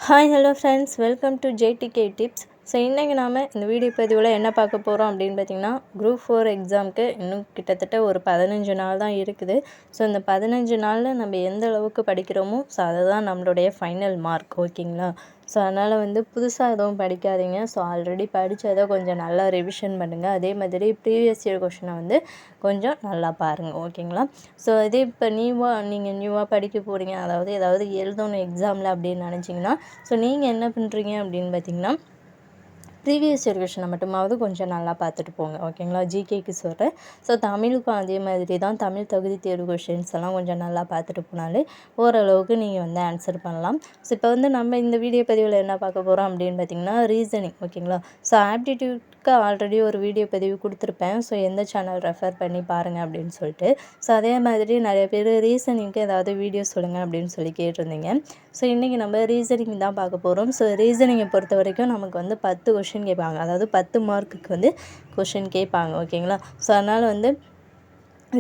Hi hello friends, welcome to JTK tips. So இன்றைக்கி நாம் இந்த வீடியோ பதிவில் என்ன பார்க்க போகிறோம் அப்படின்னு பார்த்திங்கன்னா, குரூப் 4 எக்ஸாமுக்கு இன்னும் கிட்டத்தட்ட ஒரு 15 நாள் தான் இருக்குது. ஸோ இந்த 15 நாளில் நம்ம எந்த அளவுக்கு படிக்கிறோமோ ஸோ அதுதான் நம்மளுடைய ஃபைனல் மார்க், ஓகேங்களா? ஸோ அதனால் புதுசாக எதுவும் படிக்காதீங்க. ஸோ ஆல்ரெடி படித்ததை கொஞ்சம் நல்லா ரிவிஷன் பண்ணுங்கள். அதே மாதிரி ப்ரீவியஸ் இயர் கொஷினை கொஞ்சம் நல்லா பாருங்கள், ஓகேங்களா? ஸோ இதே இப்போ நீங்கள் நியூவாக படிக்க போகிறீங்க, அதாவது ஏதாவது எழுதணும் எக்ஸாமில் அப்படின்னு நினச்சிங்கன்னா, ஸோ நீங்கள் என்ன பண்ணுறீங்க அப்படின்னு பார்த்திங்கன்னா, ப்ரீவியஸ் இயர் கொஷினை மட்டுமாவது கொஞ்சம் நல்லா பார்த்துட்டு போங்க, ஓகேங்களா? ஜிகேக்கு சொல்கிறேன். ஸோ தமிழுக்கும் அதே மாதிரி தான். தமிழ் தகுதி தேர்வு கொஷின்ஸ் எல்லாம் கொஞ்சம் நல்லா பார்த்துட்டு போனாலே ஓரளவுக்கு நீங்கள் ஆன்சர் பண்ணலாம். ஸோ இப்போ நம்ம இந்த வீடியோ பதிவில் என்ன பார்க்க போகிறோம் அப்படின்னு பார்த்திங்கன்னா, ரீசனிங், ஓகேங்களா? ஸோ ஆப்டிடியூட்க்கு ஆல்ரெடி ஒரு வீடியோ பதிவு கொடுத்துருப்பேன். ஸோ எந்த சேனல் ரெஃபர் பண்ணி பாருங்கள் அப்படின்னு சொல்லிட்டு. ஸோ அதே மாதிரி நிறைய பேர் ரீசனிங்க்கு ஏதாவது வீடியோ சொல்லுங்கள் அப்படின்னு சொல்லி கேட்டிருந்தீங்க. ஸோ இன்றைக்கி நம்ம ரீசனிங் தான் பார்க்க போகிறோம். ஸோ ரீசனிங்கை பொறுத்த வரைக்கும் நமக்கு 10 கொஷின் கேட்பாங்க, அதாவது 10 மார்க்குக்கு கொஷின் கேட்பாங்க, ஓகேங்களா? ஸோ அதனால்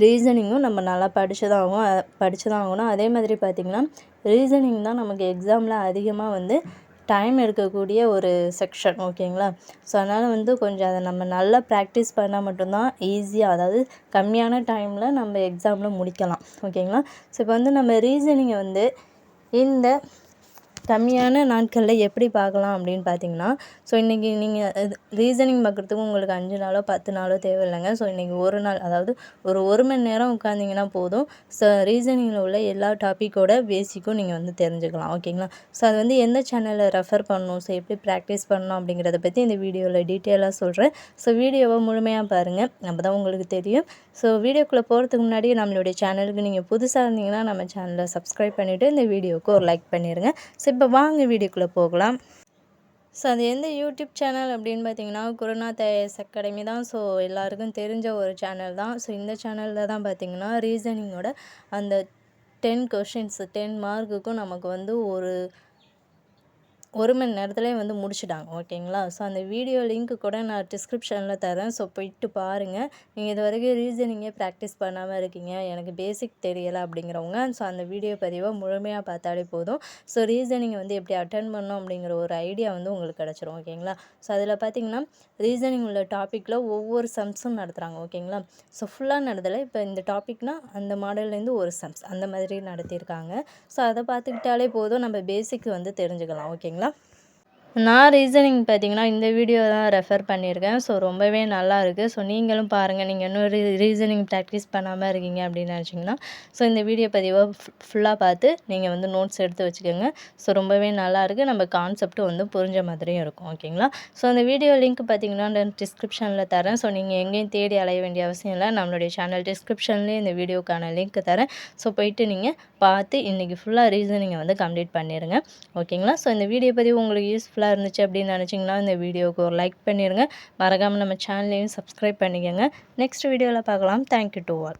ரீசனிங்கும் நம்ம நல்லா படித்து தான் ஆகணும். அதே மாதிரி பார்த்திங்கன்னா, ரீசனிங் தான் நமக்கு எக்ஸாமில் அதிகமாக டைம் எடுக்கக்கூடிய ஒரு செக்ஷன், ஓகேங்களா? ஸோ அதனால் கொஞ்சம் அதை நம்ம நல்லா ப்ராக்டிஸ் பண்ணால் மட்டும்தான் ஈஸியாக, அதாவது கம்மியான டைமில் நம்ம எக்ஸாமில் முடிக்கலாம், ஓகேங்களா? ஸோ இப்போ நம்ம ரீசனிங்கை இந்த கம்மியான நாட்களில் எப்படி பார்க்கலாம் அப்படின்னு பார்த்தீங்கன்னா, ஸோ இன்றைக்கி நீங்கள் ரீசனிங் பார்க்குறதுக்கு உங்களுக்கு 5 நாளோ 10 நாளோ தேவையில்லைங்க. ஸோ இன்றைக்கி ஒரு நாள், அதாவது ஒரு மணி நேரம் உட்காந்திங்கன்னா போதும். ஸோ ரீசனிங்கில் உள்ள எல்லா டாப்பிக்கோட பேசிக்கும் நீங்கள் தெரிஞ்சுக்கலாம், ஓகேங்களா? ஸோ அது எந்த சேனலில் ரெஃபர் பண்ணணும், ஸோ எப்படி ப்ராக்டிஸ் பண்ணணும் அப்படிங்கிறத பற்றி இந்த வீடியோவில் டீட்டெயிலாக சொல்கிறேன். ஸோ வீடியோவை முழுமையாக பாருங்கள், அப்போ தான் உங்களுக்கு தெரியும். ஸோ வீடியோக்குள்ளே போகிறதுக்கு முன்னாடி நம்மளுடைய சேனலுக்கு நீங்கள் புதுசாக இருந்தீங்கன்னா நம்ம சேனலை சப்ஸ்கிரைப் பண்ணிவிட்டு இந்த வீடியோவுக்கு ஒரு லைக் பண்ணிடுங்க. ஸோ இப்போ வாங்க வீடியோக்குள்ளே போகலாம். ஸோ அது எந்த யூடியூப் சேனல் அப்படின்னு பார்த்தீங்கன்னா, குருநாத் ஐஏஎஸ் அகாடமி தான். ஸோ எல்லாருக்கும் தெரிஞ்ச ஒரு சேனல் தான். ஸோ இந்த சேனலில் தான் பார்த்திங்கன்னா ரீசனிங்கோட அந்த 10 கொஷின்ஸ் 10 மார்க்குக்கும் நமக்கு ஒரு மணி நேரத்துலேயே முடிச்சிட்டாங்க, ஓகேங்களா? ஸோ அந்த வீடியோ லிங்க் கூட நான் டிஸ்கிரிப்ஷனில் தரேன். ஸோ போய்ட்டு பாருங்கள். நீங்கள் இது வரைக்கும் ரீசனிங்கே ப்ராக்டிஸ் பண்ணாமல் இருக்கீங்க, எனக்கு பேசிக் தெரியலை அப்படிங்கிறவங்க ஸோ அந்த வீடியோ பதிவை முழுமையாக பார்த்தாலே போதும். ஸோ ரீசனிங் எப்படி அட்டன் பண்ணணும் அப்படிங்கிற ஒரு ஐடியா உங்களுக்கு கிடச்சிரும், ஓகேங்களா? ஸோ அதில் பார்த்திங்கன்னா, ரீசனிங் உள்ள டாப்பிக்கில் ஒவ்வொரு சம்ஸும் நடத்துகிறாங்க, ஓகேங்களா? ஸோ ஃபுல்லாக நடத்தலை. இப்போ இந்த டாப்பிக்னால் அந்த மாடல்லேருந்து ஒரு சம்ஸ் அந்த மாதிரி நடத்தியிருக்காங்க. ஸோ அதை பார்த்துக்கிட்டாலே போதும், நம்ம பேசிக் தெரிஞ்சுக்கலாம், ஓகேங்களா? நான் ரீசனிங் பார்த்திங்கன்னா இந்த வீடியோ தான் ரெஃபர் பண்ணியிருக்கேன். ஸோ ரொம்பவே நல்லா இருக்குது. ஸோ நீங்களும் பாருங்கள். நீங்கள் இன்னும் ரீசனிங் ப்ராக்டிஸ் பண்ணாமல் இருக்கீங்க அப்படின்னு நினச்சிங்கன்னா, ஸோ இந்த வீடியோ பதிவை ஃபுல்லாக பார்த்து நீங்கள் நோட்ஸ் எடுத்து வச்சுக்கோங்க. ஸோ ரொம்பவே நல்லாயிருக்கு. நம்ம கான்செப்ட்டு புரிஞ்ச மாதிரியும் இருக்கும், ஓகேங்களா? ஸோ அந்த வீடியோ லிங்க் பார்த்திங்கன்னா நான் டிஸ்கிரிப்ஷனில் தரேன். ஸோ நீங்கள் எங்கேயும் தேடி அலைய வேண்டிய அவசியம் இல்லை. நம்மளுடைய சேனல் டிஸ்கிரிப்ஷன்லேயே இந்த வீடியோக்கான லிங்க் தரேன். ஸோ போயிட்டு நீங்கள் பார்த்து இன்றைக்கி ஃபுல்லாக ரீசனிங்கை கம்ப்ளீட் பண்ணிடுங்க, ஓகேங்களா? ஸோ இந்த வீடியோ பதிவு உங்களுக்கு யூஸ்ஃபுல்லாக இருந்துச்சு அப்படின்னு நினச்சிங்கன்னா இந்த வீடியோவுக்கு ஒரு லைக் பண்ணிடுங்க. மறக்காமல் நம்ம சேனலையும் சப்ஸ்கிரைப் பண்ணிக்கோங்க. நெக்ஸ்ட் வீடியோவில் பார்க்கலாம். Thank you to all.